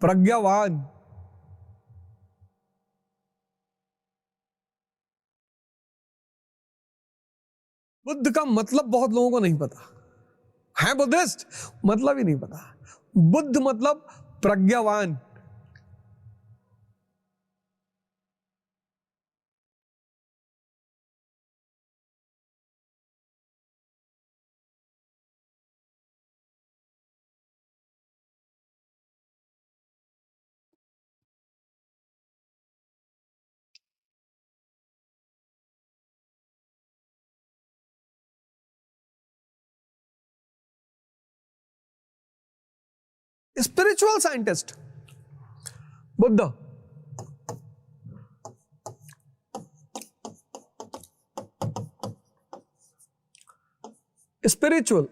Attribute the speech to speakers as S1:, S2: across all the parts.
S1: प्रज्ञावान। बुद्ध का मतलब बहुत लोगों को नहीं पता है, बुद्धिस्ट मतलब ही नहीं पता। बुद्ध मतलब प्रज्ञावान। Spiritual scientist Buddha. Spiritual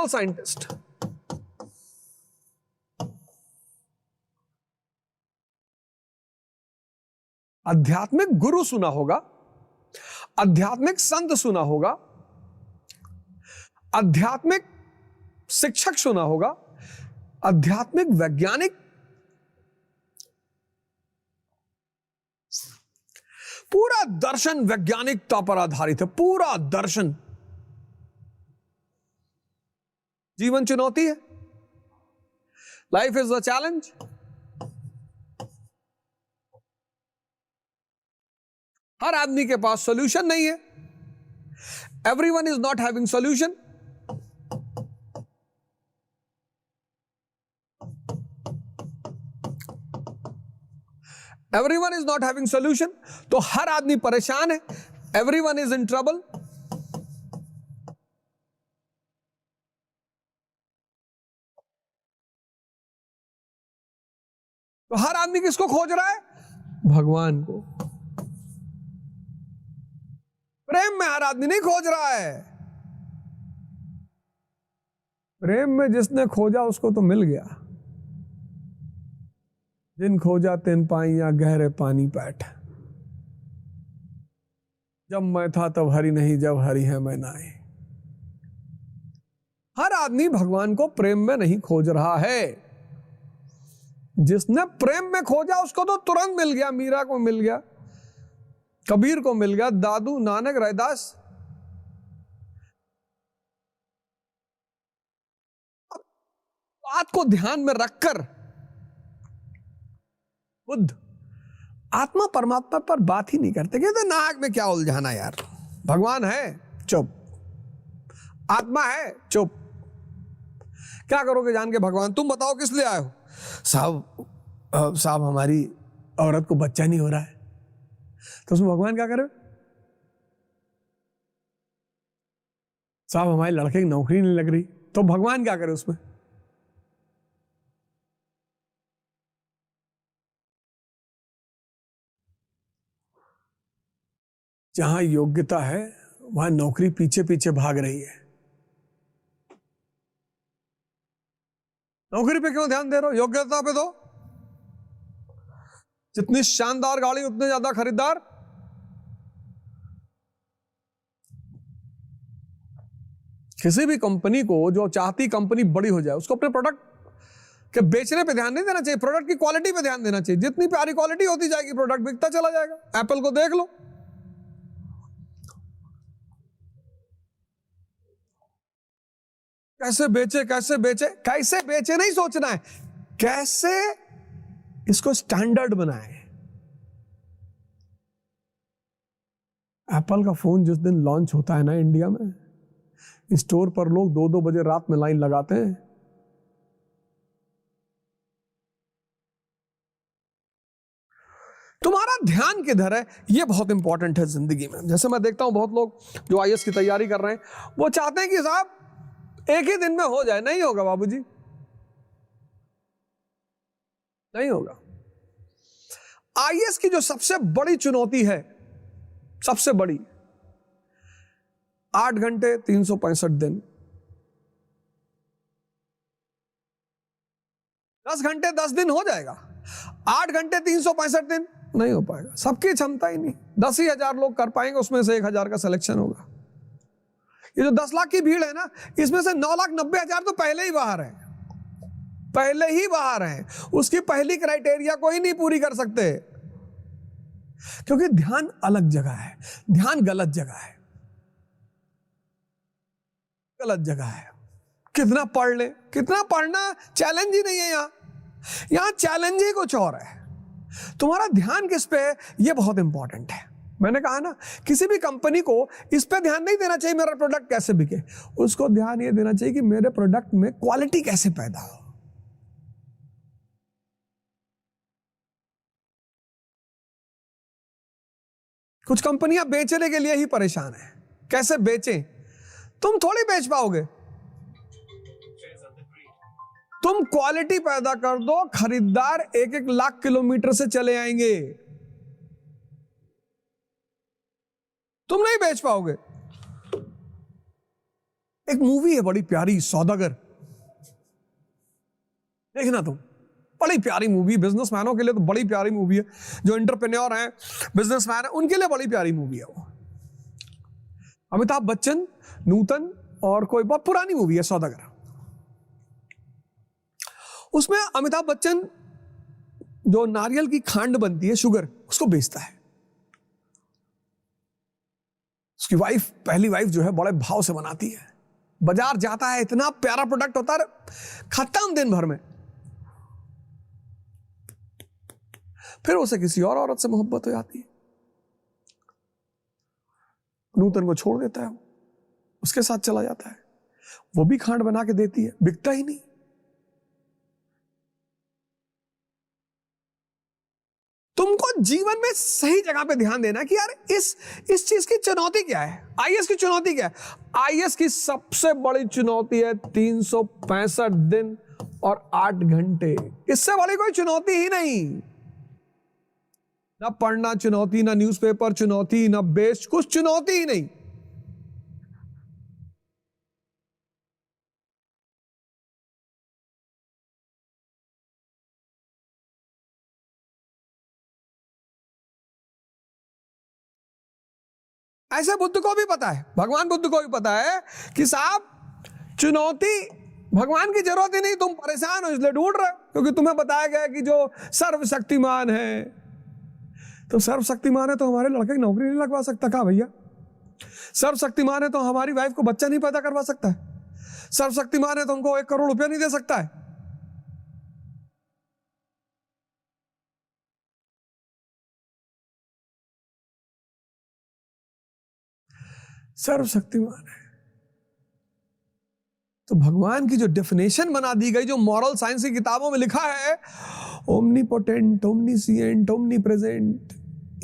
S1: scientist. आध्यात्मिक गुरु सुना होगा, आध्यात्मिक संत सुना होगा, आध्यात्मिक शिक्षक सुना होगा, आध्यात्मिक वैज्ञानिक। पूरा दर्शन वैज्ञानिकता पर आधारित है, पूरा दर्शन। जीवन चुनौती है, लाइफ इज अ चैलेंज। हर आदमी के पास सॉल्यूशन नहीं है। Everyone is not having solution. Everyone is not having solution. तो हर आदमी परेशान है। Everyone is in trouble. तो हर आदमी किसको खोज रहा है? भगवान को। प्रेम में हर आदमी नहीं खोज रहा है। प्रेम में जिसने खोजा उसको तो मिल गया। जिन खोजा तिन पाइया गहरे पानी पैठ। जब मैं था तब हरि नहीं, जब हरि है मैं नाई। हर आदमी भगवान को प्रेम में नहीं खोज रहा है। जिसने प्रेम में खोजा उसको तो तुरंत मिल गया। मीरा को मिल गया, कबीर को मिल गया, दादू, नानक, रैदास। बात को ध्यान में रखकर बुद्ध आत्मा परमात्मा पर बात ही नहीं करते। कहते नाहक में क्या उलझाना यार, भगवान है चुप, आत्मा है चुप। क्या करोगे जान के भगवान? तुम बताओ किस लिए आए हो? साहब हमारी औरत को बच्चा नहीं हो रहा है। तो उसमें भगवान क्या करे? साहब हमारे लड़के की नौकरी नहीं लग रही। तो भगवान क्या करे उसमें? जहां योग्यता है वहां नौकरी पीछे पीछे भाग रही है। नौकरी पे क्यों ध्यान दे रहे हो? योग्यता पे दो। जितनी शानदार गाड़ी उतने ज्यादा खरीदार। किसी भी कंपनी को जो चाहती कंपनी बड़ी हो जाए उसको अपने प्रोडक्ट के बेचने पे ध्यान नहीं देना चाहिए, प्रोडक्ट की क्वालिटी पे ध्यान देना चाहिए। जितनी प्यारी क्वालिटी होती जाएगी प्रोडक्ट बिकता चला जाएगा। एप्पल को देख लो, कैसे बेचे कैसे बेचे कैसे बेचे नहीं सोचना है, कैसे इसको स्टैंडर्ड बनाए। एप्पल का फोन जिस दिन लॉन्च होता है ना इंडिया में, स्टोर पर लोग 2-2 बजे रात में लाइन लगाते हैं। तुम्हारा ध्यान किधर है ये बहुत इंपॉर्टेंट है जिंदगी में। जैसे मैं देखता हूं बहुत लोग जो आईएएस की तैयारी कर रहे हैं, वो चाहते हैं कि साहब एक ही दिन में हो जाए। नहीं होगा बाबूजी, नहीं होगा। आईएएस की जो सबसे बड़ी चुनौती है, सबसे बड़ी, 8 घंटे 365 दिन। 10 घंटे 10 दिन हो जाएगा। 8 घंटे 365 दिन नहीं हो पाएगा। सबकी क्षमता ही नहीं। 10,000 लोग कर पाएंगे, उसमें से 1,000 का सिलेक्शन होगा। ये जो 10 लाख की भीड़ है ना, इसमें से 9,90,000 तो पहले ही बाहर है, पहले ही बाहर है। उसकी पहली क्राइटेरिया कोई नहीं पूरी कर सकते, क्योंकि ध्यान अलग जगह है, ध्यान गलत जगह है, गलत जगह है। कितना पढ़ ले, कितना पढ़ना चैलेंज ही नहीं है यहां चैलेंज ही कुछ और है। तुम्हारा ध्यान किस पे है, ये बहुत इंपॉर्टेंट है। मैंने कहा ना, किसी भी कंपनी को इस पे ध्यान नहीं देना चाहिए मेरा प्रोडक्ट कैसे बिके, उसको ध्यान ये देना चाहिए कि मेरे प्रोडक्ट में क्वालिटी कैसे पैदा हो। कुछ कंपनियां बेचने के लिए ही परेशान है, कैसे बेचें। तुम थोड़ी बेच पाओगे, तुम क्वालिटी पैदा कर दो, खरीदार 1-1 लाख किलोमीटर से चले आएंगे, तुम नहीं बेच पाओगे। एक मूवी है बड़ी प्यारी, सौदागर, देखना तुम, बड़ी प्यारी मूवी, बिजनेसमैनों के लिए तो बड़ी प्यारी मूवी है, जो एंटरप्रेन्योर हैं, बिजनेसमैन है, उनके लिए बड़ी प्यारी मूवी है वो। अमिताभ बच्चन, नूतन और कोई, बहुत पुरानी मूवी है सौदागर। उसमें अमिताभ बच्चन जो नारियल की खांड बनती है, शुगर, उसको बेचता है। उसकी वाइफ, पहली वाइफ जो है, बड़े भाव से बनाती है, बाजार जाता है, इतना प्यारा प्रोडक्ट होता है, खत्म दिन भर में। फिर उसे किसी और औरत से मोहब्बत हो जाती है, नूतन को छोड़ देता है, उसके साथ चला जाता है, वो भी खांड बना के देती है, बिकता ही नहीं। तुमको जीवन में सही जगह पे ध्यान देना कि यार इस चीज की चुनौती क्या है। आईएएस की चुनौती क्या है? आईएएस की सबसे बड़ी चुनौती है 365 दिन और 8 घंटे। इससे बड़ी कोई चुनौती ही नहीं। ना पढ़ना चुनौती, ना न्यूज़पेपर चुनौती, ना बेस्ट, कुछ चुनौती ही नहीं। ऐसे बुद्ध को भी पता है, भगवान बुद्ध को भी पता है कि साहब चुनौती भगवान की जरूरत ही नहीं, तुम परेशान हो इसलिए ढूंढ रहे हो, क्योंकि तुम्हें बताया गया कि जो सर्वशक्तिमान है, तो सर्वशक्तिमान है तो हमारे लड़के की नौकरी नहीं लगवा सकता क्या भैया? सर्वशक्तिमान है तो हमारी वाइफ को बच्चा नहीं पैदा करवा सकता है? सर्वशक्तिमान है तो हमको 1 करोड़ रुपया नहीं दे सकता है? सर्वशक्तिमान है तो भगवान की जो डेफिनेशन बना दी गई, जो मॉरल साइंस की किताबों में लिखा है, ओमनीपोटेंट, ओमनीसिएंट, ओमनीप्रेजेंट,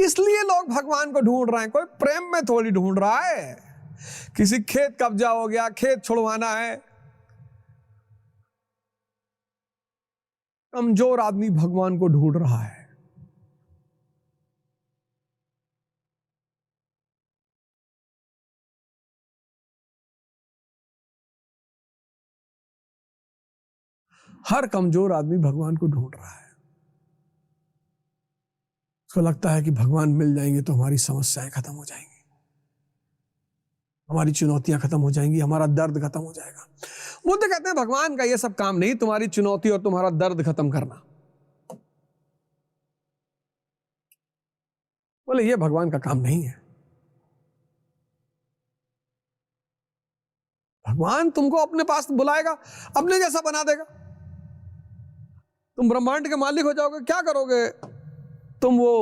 S1: इसलिए लोग भगवान को ढूंढ रहे हैं। कोई प्रेम में थोड़ी ढूंढ रहा है, किसी खेत कब्जा हो गया, खेत छुड़वाना है। कमजोर आदमी भगवान को ढूंढ रहा है। हर कमजोर आदमी भगवान को ढूंढ रहा है। उसको लगता है कि भगवान मिल जाएंगे तो हमारी समस्याएं खत्म हो जाएंगी, हमारी चुनौतियां खत्म हो जाएंगी, हमारा दर्द खत्म हो जाएगा। बुद्ध कहते हैं भगवान का यह सब काम नहीं, तुम्हारी चुनौती और तुम्हारा दर्द खत्म करना। बोले ये भगवान का काम नहीं है। भगवान तुमको अपने पास बुलाएगा, अपने जैसा बना देगा, तुम ब्रह्मांड के मालिक हो जाओगे। क्या करोगे तुम? वो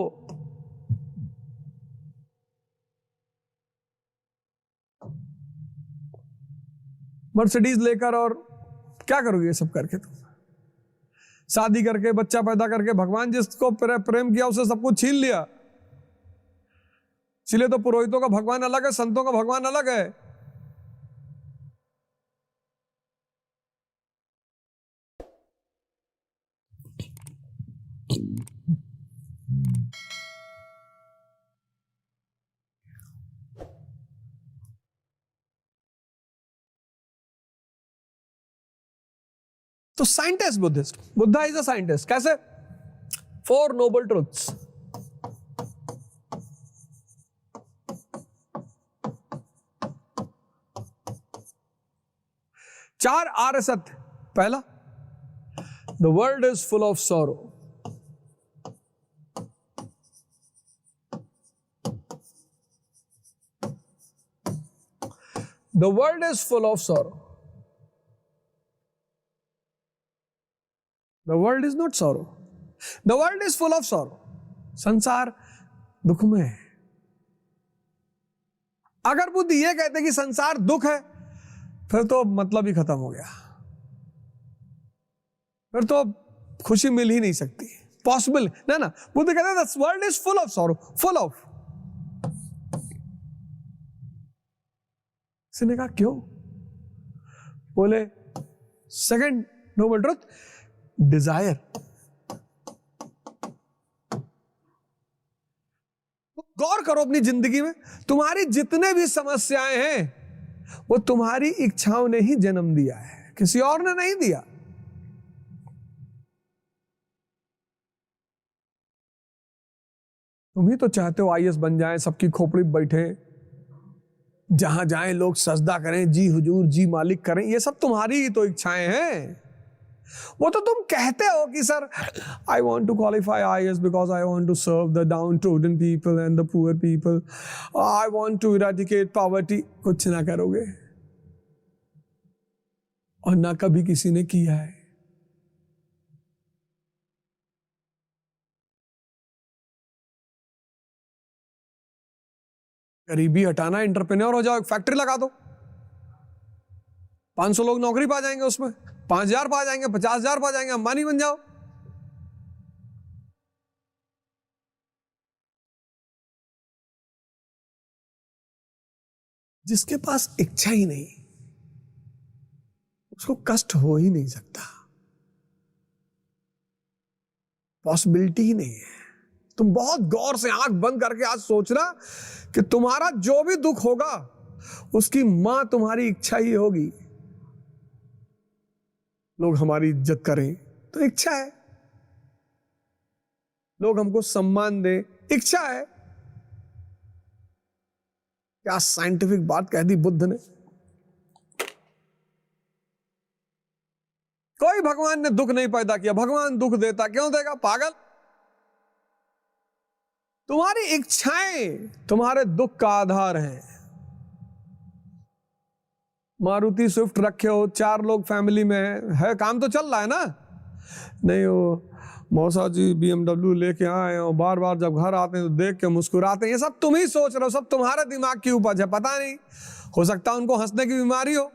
S1: मर्सिडीज लेकर, और क्या करोगे ये सब करके? तुम शादी करके, बच्चा पैदा करके, भगवान जिसको प्रेम किया उसे सब कुछ छीन लिया। इसलिए तो पुरोहितों का भगवान अलग है, संतों का भगवान अलग है। तो scientist, Buddhist, Buddha is a scientist. कैसे? 4 नोबल ट्रुथ्स। 4 आर्य सत्य। पहला, the world is full of sorrow. The world is full of sorrow. The world is not sorrow, the world is full of sorrow. संसार दुख में है। अगर बुद्धि यह कहते कि संसार दुख है, फिर तो मतलब ही खत्म हो गया, फिर तो खुशी मिल ही नहीं सकती, पॉसिबल ना ना। बुद्ध कहते हैं this world is full of sorrow, full of. किसी ने कहा क्यों? बोले सेकंड नोबल ट्रुथ, डिजायर। गौर करो अपनी जिंदगी में, तुम्हारी जितने भी समस्याएं हैं वो तुम्हारी इच्छाओं ने ही जन्म दिया है, किसी और ने नहीं दिया। तुम ही तो चाहते हो आईएएस बन जाएं, सबकी खोपड़ी बैठे, जहां जाएं लोग सजदा करें, जी हुजूर जी मालिक करें। ये सब तुम्हारी ही तो इच्छाएं हैं। वो तो तुम कहते हो कि sir I want to qualify IAS because I want to serve the downtrodden people and the poor people, I want to eradicate poverty. कुछ ना करोगे और ना कभी किसी ने किया है। गरीबी हटाना, एंटरप्रेन्योर हो जाओ, एक फैक्ट्री लगा दो, 500 लोग नौकरी पा जाएंगे, उसमें 5000 पा जाएंगे, 50,000 पा जाएंगे, अंबानी बन जाओ। जिसके पास इच्छा ही नहीं, उसको कष्ट हो ही नहीं सकता, पॉसिबिलिटी ही नहीं है। तुम बहुत गौर से आंख बंद करके आज सोचना कि तुम्हारा जो भी दुख होगा उसकी मां तुम्हारी इच्छा ही होगी। लोग हमारी इज्जत करें तो इच्छा है, लोग हमको सम्मान दें, इच्छा है। क्या साइंटिफिक बात कह दी बुद्ध ने। कोई भगवान ने दुख नहीं पैदा किया, भगवान दुख देता क्यों देगा, पागल। तुम्हारी इच्छाएं तुम्हारे दुख का आधार हैं। मारुति स्विफ्ट रखे हो, 4 लोग फैमिली में है, काम तो चल रहा है ना। नहीं वो मौसा जी BMW लेके आए और बार बार जब घर आते हैं तो देख के मुस्कुराते हैं। ये सब तुम ही सोच रहे हो, सब तुम्हारे दिमाग की उपज है। पता नहीं, हो सकता है उनको हंसने की बीमारी हो।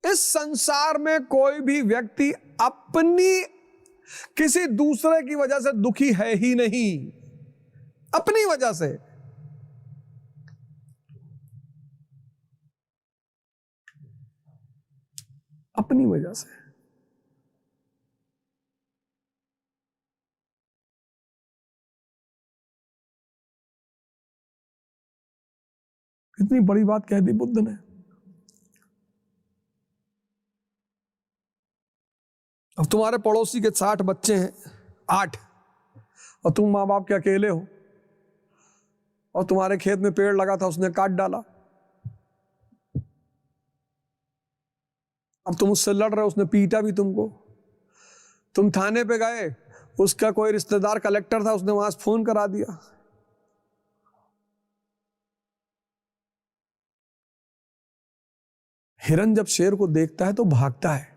S1: इस संसार में कोई भी व्यक्ति अपनी किसी दूसरे की वजह से दुखी है ही नहीं, अपनी वजह से। अपनी वजह से। कितनी बड़ी बात कह दी बुद्ध ने। अब तुम्हारे पड़ोसी के 60 बच्चे हैं, 8, और तुम माँ बाप के अकेले हो, और तुम्हारे खेत में पेड़ लगा था उसने काट डाला। अब तुम उससे लड़ रहे हो, उसने पीटा भी तुमको। तुम थाने पे गए, उसका कोई रिश्तेदार कलेक्टर था, उसने वहां से फोन करा दिया। हिरन जब शेर को देखता है तो भागता है।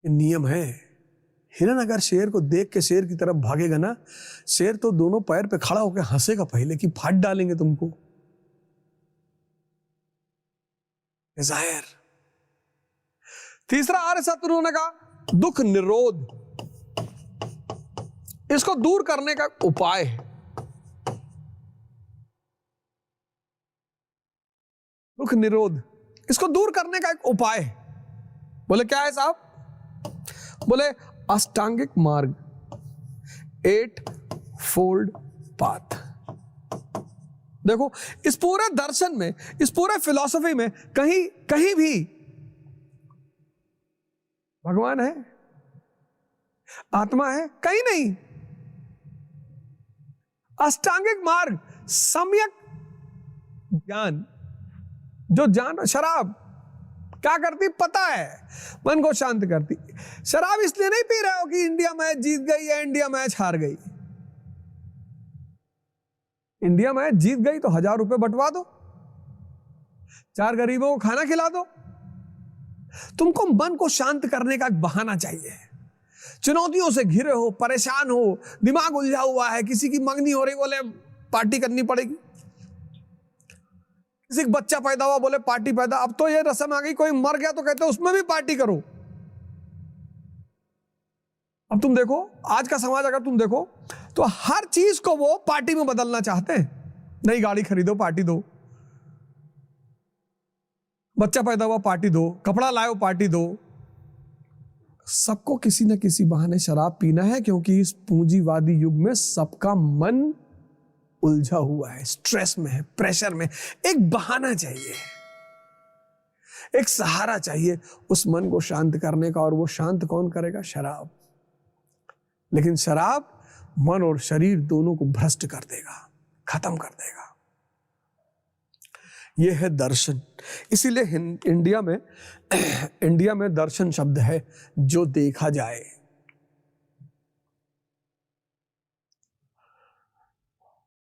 S1: नियम है। हिरन अगर शेर को देख के शेर की तरफ भागेगा ना, शेर तो दोनों पैर पे खड़ा होकर हंसेगा पहले कि फाड़ डालेंगे तुमको। डिजायर। तीसरा आर्य सत्य उन्होंने कहा दुख निरोध। इसको दूर करने का उपाय है। दुख निरोध, इसको दूर करने का एक उपाय है। बोले क्या है साहब? बोले अष्टांगिक मार्ग, 8 फोल्ड पाथ। देखो इस पूरे दर्शन में, इस पूरे फिलॉसफी में कहीं कहीं भी भगवान है, आत्मा है, कहीं नहीं। अष्टांगिक मार्ग, सम्यक ज्ञान, जो जान, शराब क्या करती पता है, मन को शांत करती। शराब इसलिए नहीं पी रहे हो कि इंडिया मैच जीत गई या इंडिया मैच हार गई। इंडिया मैच जीत गई तो 1000 रुपए बंटवा दो, 4 गरीबों को खाना खिला दो। तुमको मन को शांत करने का एक बहाना चाहिए। चुनौतियों से घिरे हो, परेशान हो, दिमाग उलझा हुआ है, किसी की मंगनी हो रही, बोले पार्टी करनी पड़ेगी, किसी का बच्चा पैदा हुआ, बोले पार्टी पैदा। अब तो ये रस्म आ गई, कोई मर गया तो कहते उसमें भी पार्टी करो। अब तुम देखो आज का समाज, अगर तुम देखो तो हर चीज को वो पार्टी में बदलना चाहते हैं। नई गाड़ी खरीदो पार्टी दो, बच्चा पैदा हुआ पार्टी दो, कपड़ा लाओ पार्टी दो। सबको किसी न किसी बहाने शराब पीना है, क्योंकि इस पूंजीवादी युग में सबका मन उलझा हुआ है, स्ट्रेस में है, प्रेशर में। एक बहाना चाहिए, एक सहारा चाहिए उस मन को शांत करने का। और वो शांत कौन करेगा? शराब। लेकिन शराब मन और शरीर दोनों को भ्रष्ट कर देगा, खत्म कर देगा। यह है दर्शन। इसीलिए इंडिया में दर्शन शब्द है जो देखा जाए।